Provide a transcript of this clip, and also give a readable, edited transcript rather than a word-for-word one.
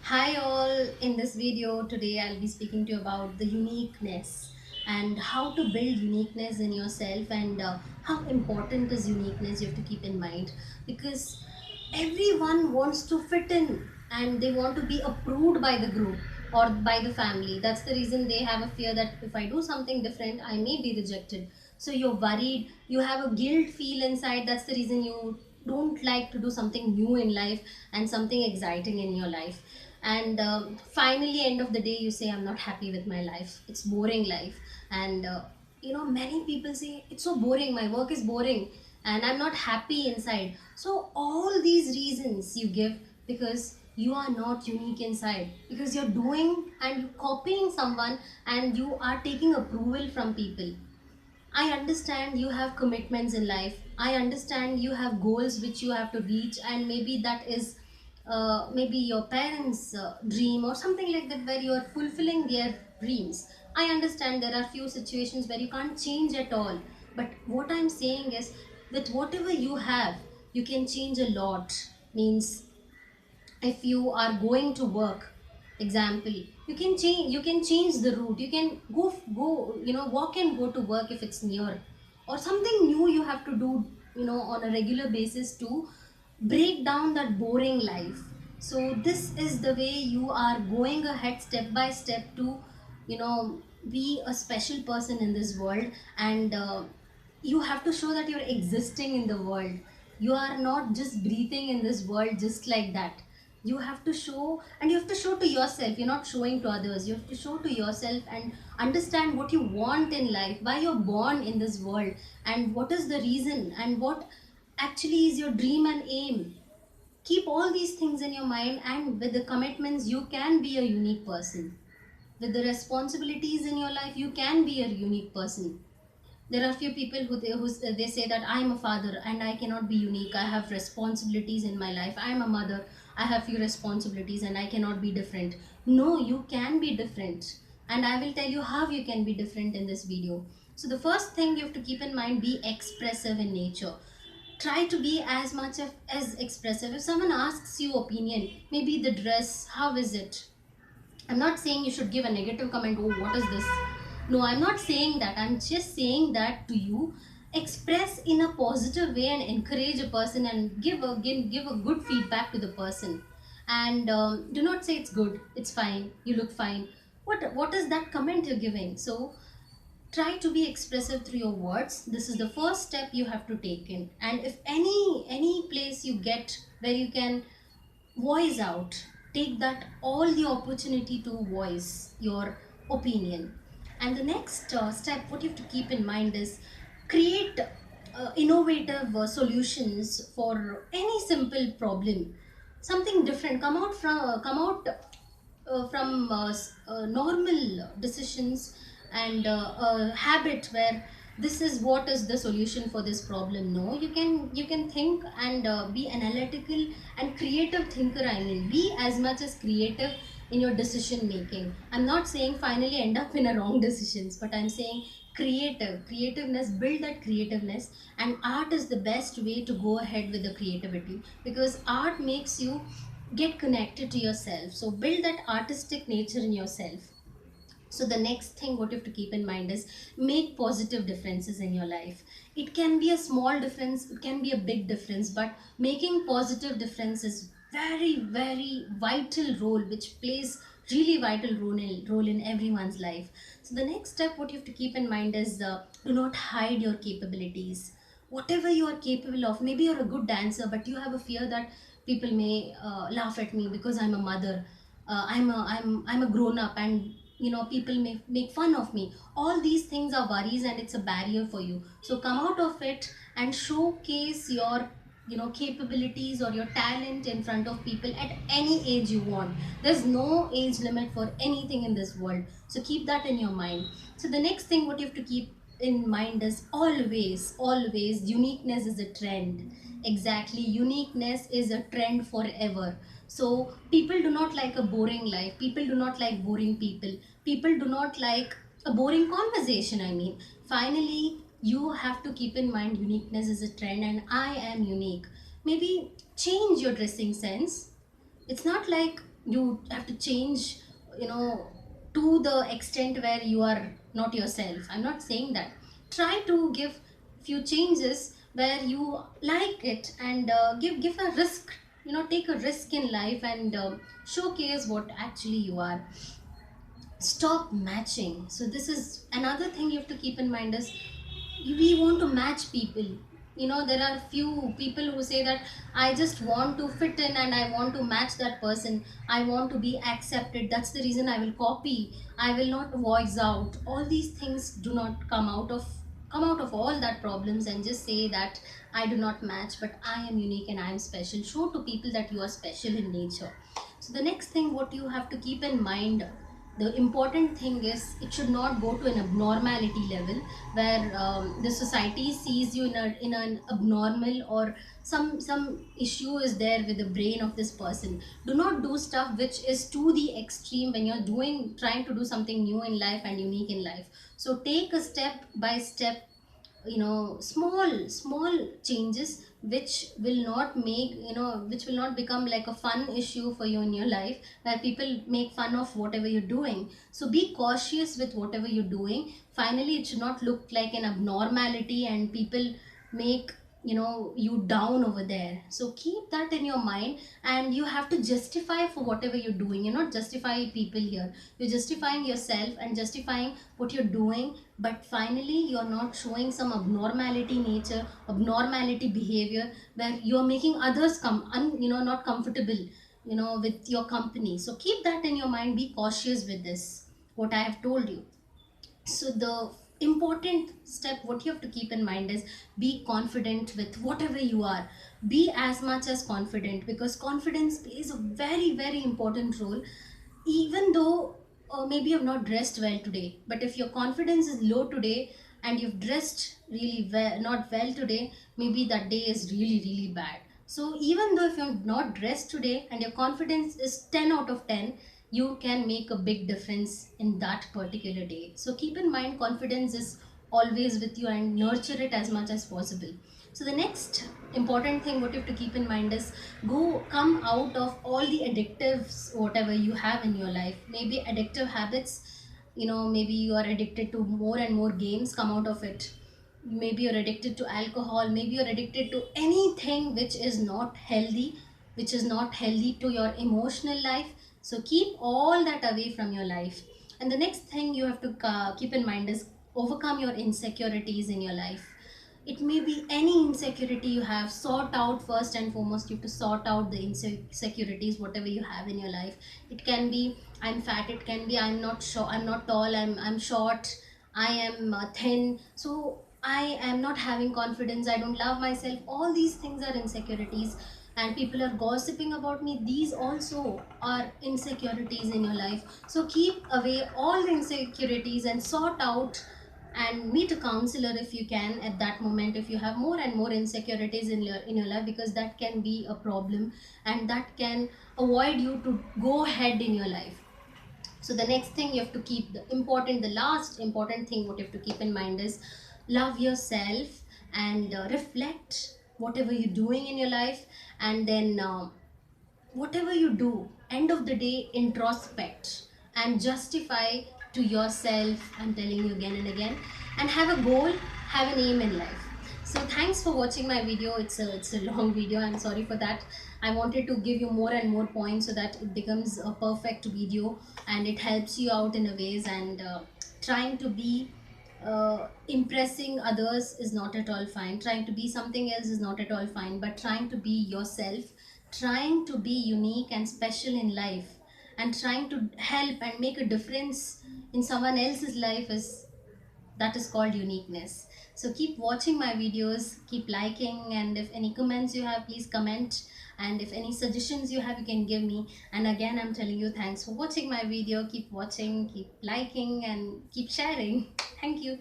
Hi all, in this video today I'll be speaking to you about the uniqueness and how to build uniqueness in yourself and how important is uniqueness you have to keep in mind, because everyone wants to fit in and they want to be approved by the group or by the family. That's the reason they have a fear that if I do something different I may be rejected. So you're worried, you have a guilt feel inside. That's the reason you don't like to do something new in life and something exciting in your life. And finally, end of the day, you say I'm not happy with my life, it's boring life. And many people say it's so boring, my work is boring and I'm not happy inside. So all these reasons you give because you are not unique inside, because you're doing and copying someone and you are taking approval from people. I understand you have commitments in life. I understand you have goals which you have to reach, and maybe that is maybe your parents' dream or something like that, where you are fulfilling their dreams. I understand there are few situations where you can't change at all. But what I'm saying is that whatever you have, you can change a lot. Means if you are going to work, example, you can change the route. You can go, walk and go to work if it's near, or something new you have to do, on a regular basis to break down that boring life. So this is the way you are going ahead step by step to be a special person in this world. And you have to show that you're existing in the world. You are not just breathing in this world just like that. You have to show, and you have to show to yourself. You're not showing to others, you have to show to yourself and understand what you want in life, why you're born in this world, and what is the reason, and what actually is your dream and aim. Keep all these things in your mind, and with the commitments you can be a unique person. With the responsibilities in your life you can be a unique person. There are few people who they say that I'm a father and I cannot be unique, I have responsibilities in my life. I'm a mother, I have few responsibilities and I cannot be different. No, you can be different, and I will tell you how you can be different in this video. So the first thing you have to keep in mind, be expressive in nature. Try to be as much as expressive. If someone asks you opinion, maybe the dress, how is it, I'm not saying you should give a negative comment, oh, what is this? No, I'm not saying that. I'm just saying that to you. Express in a positive way and encourage a person and give a good feedback to the person. And do not say it's good, it's fine, you look fine. What is that comment you're giving? So try to be expressive through your words. This is the first step you have to take in. And if any place you get where you can voice out, take that all the opportunity to voice your opinion. And the next step what you have to keep in mind is create innovative solutions for any simple problem. Something different, come out from normal decisions and a habit where this is what is the solution for this problem. No, you can think and be analytical and creative thinker. I mean, be as much as creative in your decision making. I'm not saying finally end up in a wrong decisions, but I'm saying creativeness, build that creativeness. And art is the best way to go ahead with the creativity, because art makes you get connected to yourself. So build that artistic nature in yourself. So the next thing what you have to keep in mind is make positive differences in your life. It can be a small difference, it can be a big difference, but making positive difference is very vital role, which plays really vital role in everyone's life. So the next step what you have to keep in mind is do not hide your capabilities. Whatever you are capable of, maybe you're a good dancer but you have a fear that people may laugh at me because I'm a mother. I'm a grown up, and people may make fun of me. All these things are worries and it's a barrier for you. So come out of it and showcase your capabilities or your talent in front of people at any age you want. There's no age limit for anything in this world, so keep that in your mind. So the next thing what you have to keep in mind is always uniqueness is a trend. Exactly, uniqueness is a trend forever. So people do not like a boring life, people do not like boring people, people do not like a boring conversation. I mean, finally you have to keep in mind uniqueness is a trend and I am unique. Maybe change your dressing sense. It's not like you have to change, you know, to the extent where you are not yourself. I'm not saying that. Try to give few changes where you like it, and give a risk, you know, take a risk in life, and showcase what actually you are. Stop matching. So this is another thing you have to keep in mind is, we want to match people. You know, there are few people who say that I just want to fit in and I want to match that person, I want to be accepted, that's the reason I will copy, I will not voice out. All these things do not come out of all that problems, and just say that I do not match, but I am unique and I am special. Show to people that you are special in nature. So the next thing what you have to keep in mind, the important thing is, it should not go to an abnormality level where the society sees you in an abnormal, or some issue is there with the brain of this person. Do not do stuff which is to the extreme when you're doing trying to do something new in life and unique in life. So take a step by step, you know, small changes which will not make, you know, which will not become like a fun issue for you in your life, where people make fun of whatever you're doing. So be cautious with whatever you're doing. Finally, it should not look like an abnormality and people make, you know, you down over there. So keep that in your mind, and you have to justify for whatever you're doing. You're not justifying people here, you're justifying yourself and justifying what you're doing. But finally, you're not showing some abnormality nature, abnormality behavior, where you're making others you know, not comfortable, you know, with your company. So keep that in your mind, be cautious with this, what I have told you. So the important step what you have to keep in mind is, be confident with whatever you are. Be as much as confident, because confidence plays a very important role. Even though maybe you've not dressed well today, but if your confidence is low today and you've dressed really well, not well today, maybe that day is really bad. So even though if you're not dressed today and your confidence is 10 out of 10, you can make a big difference in that particular day. So keep in mind, confidence is always with you, and nurture it as much as possible. So the next important thing what you have to keep in mind is, come out of all the addictives whatever you have in your life. Maybe addictive habits, you know, maybe you are addicted to more and more games, come out of it. Maybe you're addicted to alcohol, maybe you're addicted to anything which is not healthy to your emotional life. So keep all that away from your life. And the next thing you have to keep in mind is, overcome your insecurities in your life. It may be any insecurity you have, sort out. First and foremost, you have to sort out the insecurities whatever you have in your life. It can be I'm fat, it can be I'm not tall, I'm short, I am thin, so I am not having confidence, I don't love myself. All these things are insecurities, and people are gossiping about me. These also are insecurities in your life. So keep away all the insecurities and sort out, and meet a counselor if you can at that moment, if you have more and more insecurities in your life, because that can be a problem, and that can avoid you to go ahead in your life. So the next thing you have to keep, the last important thing what you have to keep in mind is, love yourself, and reflect whatever you're doing in your life, and then whatever you do, end of the day, introspect and justify to yourself. I'm telling you again and again. And have a goal, have an aim in life. So thanks for watching my video. It's a long video, I'm sorry for that. I wanted to give you more and more points so that it becomes a perfect video and it helps you out in a ways. And trying to be impressing others is not at all fine, trying to be something else is not at all fine, but trying to be yourself, trying to be unique and special in life, and trying to help and make a difference in someone else's life, is that is called uniqueness. So keep watching my videos, keep liking, and if any comments you have, please comment, and if any suggestions you have, you can give me. And again, I'm telling you, thanks for watching my video. Keep watching, keep liking, and keep sharing. Thank you.